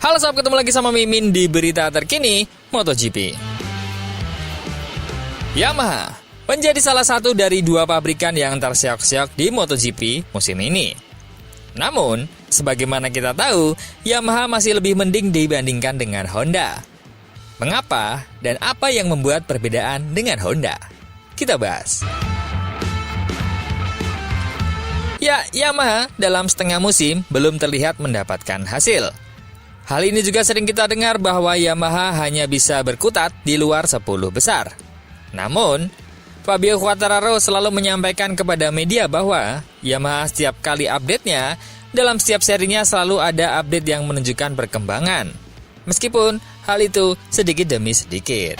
Halo sobat, ketemu lagi sama Mimin di berita terkini MotoGP. Yamaha menjadi salah satu dari dua pabrikan yang terseok-seok di MotoGP musim ini. Namun, sebagaimana kita tahu, Yamaha masih lebih mending dibandingkan dengan Honda. Mengapa dan apa yang membuat perbedaan dengan Honda? Kita bahas. Ya, Yamaha dalam setengah musim belum terlihat mendapatkan hasil. Hal ini juga sering kita dengar bahwa Yamaha hanya bisa berkutat di luar 10 besar. Namun, Fabio Quartararo selalu menyampaikan kepada media bahwa Yamaha setiap kali update-nya, dalam setiap serinya selalu ada update yang menunjukkan perkembangan. Meskipun hal itu sedikit demi sedikit.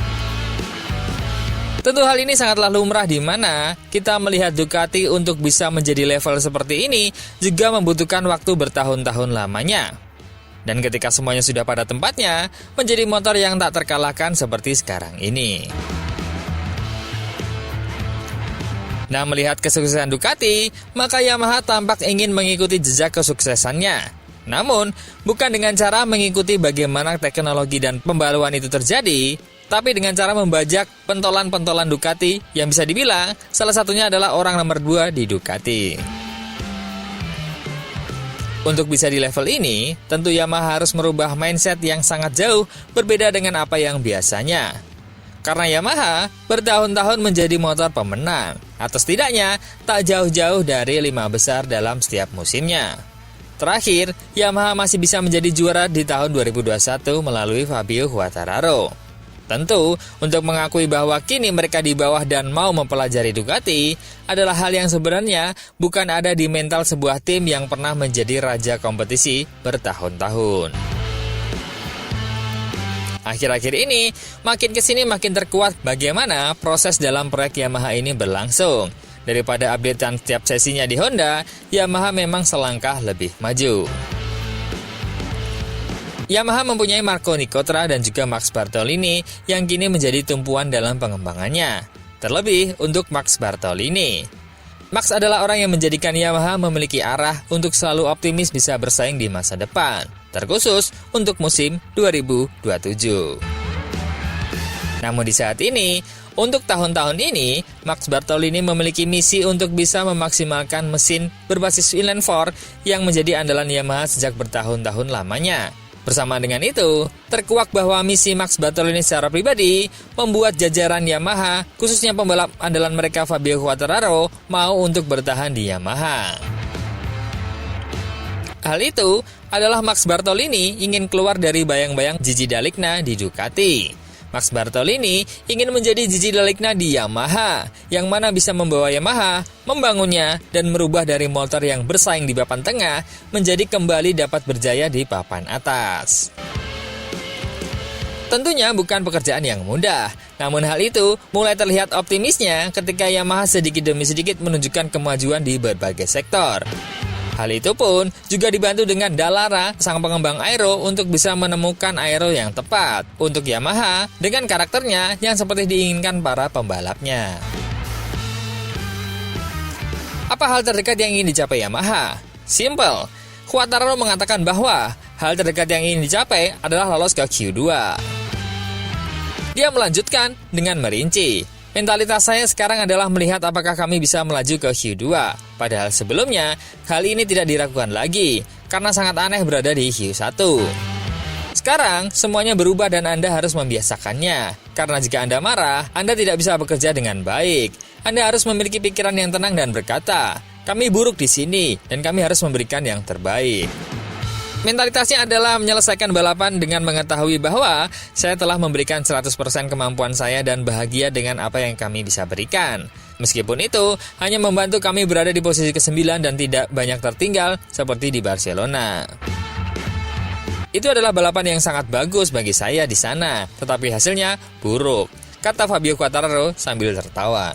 Tentu hal ini sangatlah lumrah di mana kita melihat Ducati untuk bisa menjadi level seperti ini juga membutuhkan waktu bertahun-tahun lamanya. Dan ketika semuanya sudah pada tempatnya, menjadi motor yang tak terkalahkan seperti sekarang ini. Nah, melihat kesuksesan Ducati, maka Yamaha tampak ingin mengikuti jejak kesuksesannya. Namun, bukan dengan cara mengikuti bagaimana teknologi dan pembaruan itu terjadi, tapi dengan cara membajak pentolan-pentolan Ducati yang bisa dibilang salah satunya adalah orang nomor 2 di Ducati. Untuk bisa di level ini, tentu Yamaha harus merubah mindset yang sangat jauh berbeda dengan apa yang biasanya. Karena Yamaha bertahun-tahun menjadi motor pemenang, atau setidaknya tak jauh-jauh dari 5 besar dalam setiap musimnya. Terakhir, Yamaha masih bisa menjadi juara di tahun 2021 melalui Fabio Quartararo. Tentu, untuk mengakui bahwa kini mereka di bawah dan mau mempelajari Ducati adalah hal yang sebenarnya bukan ada di mental sebuah tim yang pernah menjadi raja kompetisi bertahun-tahun. Akhir-akhir ini, makin kesini makin terkuat bagaimana proses dalam proyek Yamaha ini berlangsung. Daripada updatean setiap sesinya di Honda, Yamaha memang selangkah lebih maju. Yamaha mempunyai Marco Nicotra dan juga Max Bartolini yang kini menjadi tumpuan dalam pengembangannya. Terlebih untuk Max Bartolini. Max adalah orang yang menjadikan Yamaha memiliki arah untuk selalu optimis bisa bersaing di masa depan, terkhusus untuk musim 2027. Namun di saat ini, untuk tahun-tahun ini, Max Bartolini memiliki misi untuk bisa memaksimalkan mesin berbasis inline 4 yang menjadi andalan Yamaha sejak bertahun-tahun lamanya. Bersama dengan itu, terkuak bahwa misi Max Bartolini secara pribadi membuat jajaran Yamaha, khususnya pembalap andalan mereka Fabio Quartararo, mau untuk bertahan di Yamaha. Hal itu adalah Max Bartolini ingin keluar dari bayang-bayang Gigi Dall'Igna di Ducati. Max Bartolini ingin menjadi Gigi Dall'Igna di Yamaha, yang mana bisa membawa Yamaha, membangunnya, dan merubah dari motor yang bersaing di papan tengah menjadi kembali dapat berjaya di papan atas. Tentunya bukan pekerjaan yang mudah, namun hal itu mulai terlihat optimisnya ketika Yamaha sedikit demi sedikit menunjukkan kemajuan di berbagai sektor. Hal itu pun juga dibantu dengan Dallara, sang pengembang aero, untuk bisa menemukan aero yang tepat untuk Yamaha dengan karakternya yang seperti diinginkan para pembalapnya. Apa hal terdekat yang ingin dicapai Yamaha? Simple. Quartararo mengatakan bahwa hal terdekat yang ingin dicapai adalah lolos ke Q2. Dia melanjutkan dengan merinci. Mentalitas saya sekarang adalah melihat apakah kami bisa melaju ke Q2. Padahal sebelumnya, hal ini tidak diragukan lagi, karena sangat aneh berada di Q1. Sekarang, semuanya berubah dan Anda harus membiasakannya. Karena jika Anda marah, Anda tidak bisa bekerja dengan baik. Anda harus memiliki pikiran yang tenang dan berkata, kami buruk di sini, dan kami harus memberikan yang terbaik. Mentalitasnya adalah menyelesaikan balapan dengan mengetahui bahwa saya telah memberikan 100% kemampuan saya dan bahagia dengan apa yang kami bisa berikan. Meskipun itu hanya membantu kami berada di posisi ke-9 dan tidak banyak tertinggal seperti di Barcelona. Itu adalah balapan yang sangat bagus bagi saya di sana, tetapi hasilnya buruk, kata Fabio Quartararo sambil tertawa.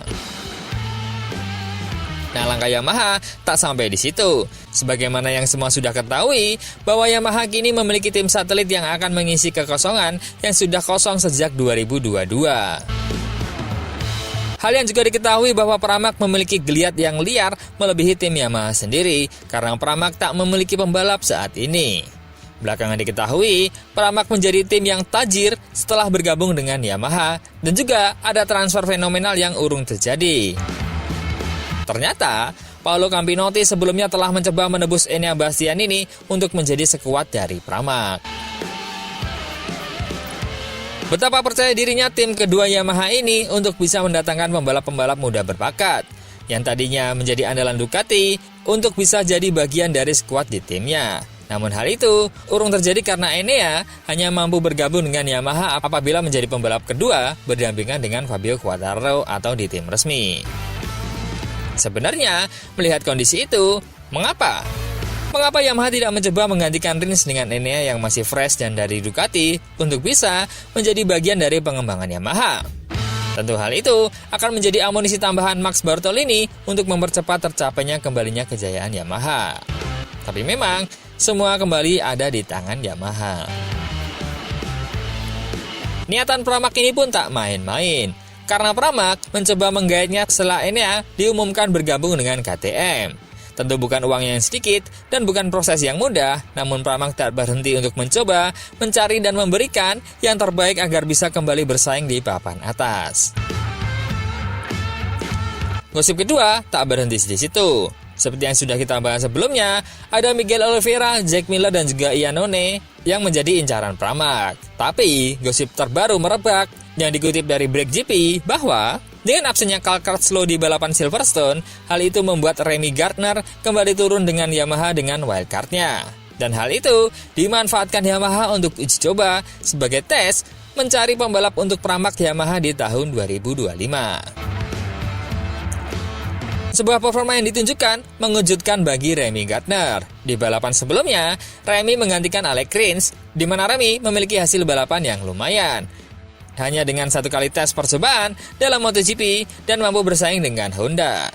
Nah, langkah Yamaha tak sampai di situ. Sebagaimana yang semua sudah ketahui, bahwa Yamaha kini memiliki tim satelit yang akan mengisi kekosongan yang sudah kosong sejak 2022. Hal yang juga diketahui bahwa Pramac memiliki geliat yang liar melebihi tim Yamaha sendiri, karena Pramac tak memiliki pembalap saat ini. Belakangan diketahui, Pramac menjadi tim yang tajir setelah bergabung dengan Yamaha, dan juga ada transfer fenomenal yang urung terjadi. Ternyata, Paolo Campinotti sebelumnya telah mencoba menebus Enea Bastianini untuk menjadi sekuat dari Pramac. Betapa percaya dirinya tim kedua Yamaha ini untuk bisa mendatangkan pembalap-pembalap muda berbakat, yang tadinya menjadi andalan Ducati untuk bisa jadi bagian dari skuad di timnya. Namun hal itu urung terjadi karena Enea hanya mampu bergabung dengan Yamaha apabila menjadi pembalap kedua berdampingan dengan Fabio Quartararo atau di tim resmi. Sebenarnya, melihat kondisi itu, mengapa Yamaha tidak mencoba menggantikan Rins dengan Enea yang masih fresh dan dari Ducati untuk bisa menjadi bagian dari pengembangan Yamaha? Tentu hal itu akan menjadi amunisi tambahan Max Bartolini untuk mempercepat tercapainya kembalinya kejayaan Yamaha. Tapi memang, semua kembali ada di tangan Yamaha. Niatan Pramac ini pun tak main-main, karena Pramac mencoba menggaetnya setelah Enea diumumkan bergabung dengan KTM. Tentu bukan uang yang sedikit dan bukan proses yang mudah, namun Pramac tak berhenti untuk mencoba, mencari dan memberikan yang terbaik agar bisa kembali bersaing di papan atas. Gosip kedua tak berhenti di situ. Seperti yang sudah kita bahas sebelumnya, ada Miguel Oliveira, Jack Miller, dan juga Iannone yang menjadi incaran Pramac. Tapi, gosip terbaru merebak yang dikutip dari Break GP bahwa dengan absennya Cal Crutchlow di balapan Silverstone, hal itu membuat Remy Gardner kembali turun dengan Yamaha dengan wildcard-nya. Dan hal itu dimanfaatkan Yamaha untuk uji coba sebagai tes mencari pembalap untuk Pramac Yamaha di tahun 2025. Sebuah performa yang ditunjukkan mengejutkan bagi Remy Gardner. Di balapan sebelumnya, Remy menggantikan Alex Rins, di mana Remy memiliki hasil balapan yang lumayan. Hanya dengan satu kali tes percobaan dalam MotoGP dan mampu bersaing dengan Honda.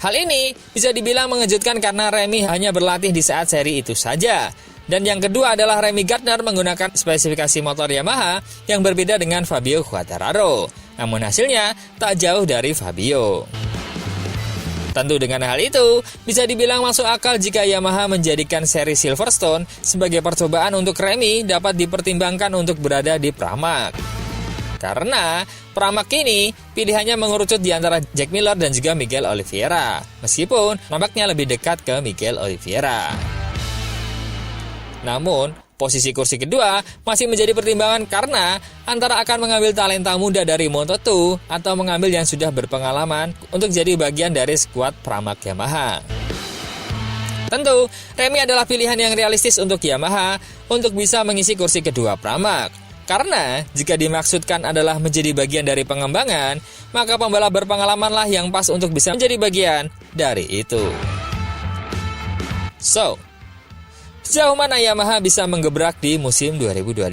Hal ini bisa dibilang mengejutkan karena Remy hanya berlatih di saat seri itu saja. Dan yang kedua adalah Remy Gardner menggunakan spesifikasi motor Yamaha yang berbeda dengan Fabio Quartararo. Namun hasilnya tak jauh dari Fabio. Tentu dengan hal itu, bisa dibilang masuk akal jika Yamaha menjadikan seri Silverstone sebagai percobaan untuk Remy dapat dipertimbangkan untuk berada di Pramac. Karena Pramac ini pilihannya mengerucut di antara Jack Miller dan juga Miguel Oliveira, meskipun nampaknya lebih dekat ke Miguel Oliveira. Namun, posisi kursi kedua masih menjadi pertimbangan karena antara akan mengambil talenta muda dari Moto2 atau mengambil yang sudah berpengalaman untuk jadi bagian dari skuad Pramac Yamaha. Tentu, Remy adalah pilihan yang realistis untuk Yamaha untuk bisa mengisi kursi kedua Pramac. Karena jika dimaksudkan adalah menjadi bagian dari pengembangan, maka pembalap berpengalamanlah yang pas untuk bisa menjadi bagian dari itu. So, sejauh mana Yamaha bisa menggebrak di musim 2025?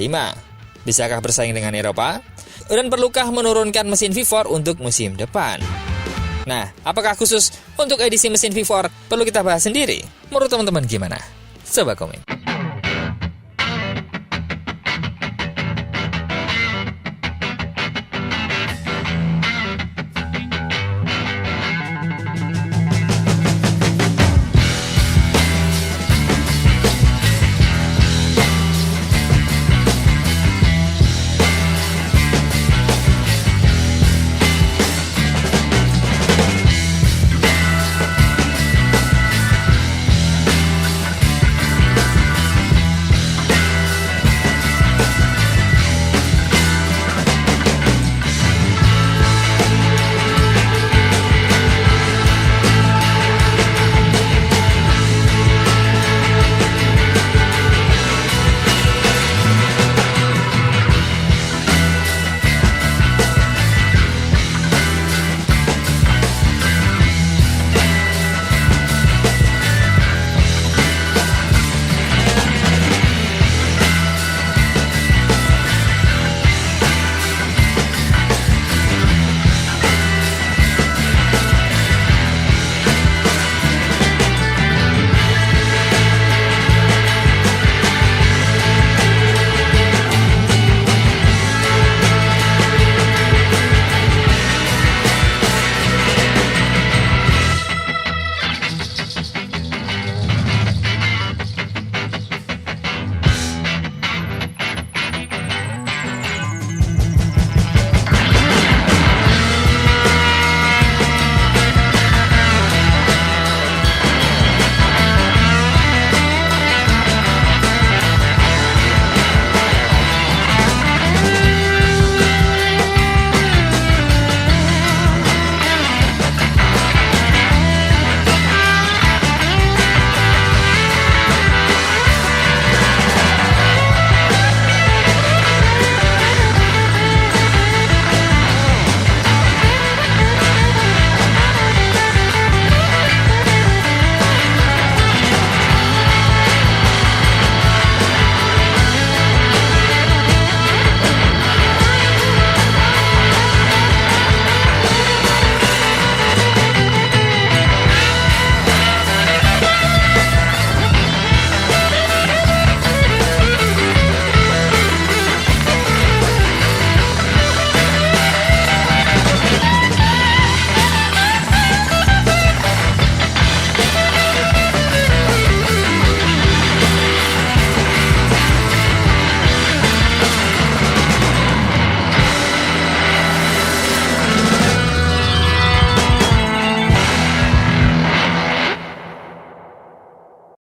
Bisakah bersaing dengan Eropa? Dan perlukah menurunkan mesin V4 untuk musim depan? Nah, apakah khusus untuk edisi mesin V4 perlu kita bahas sendiri? Menurut teman-teman gimana? Coba komen.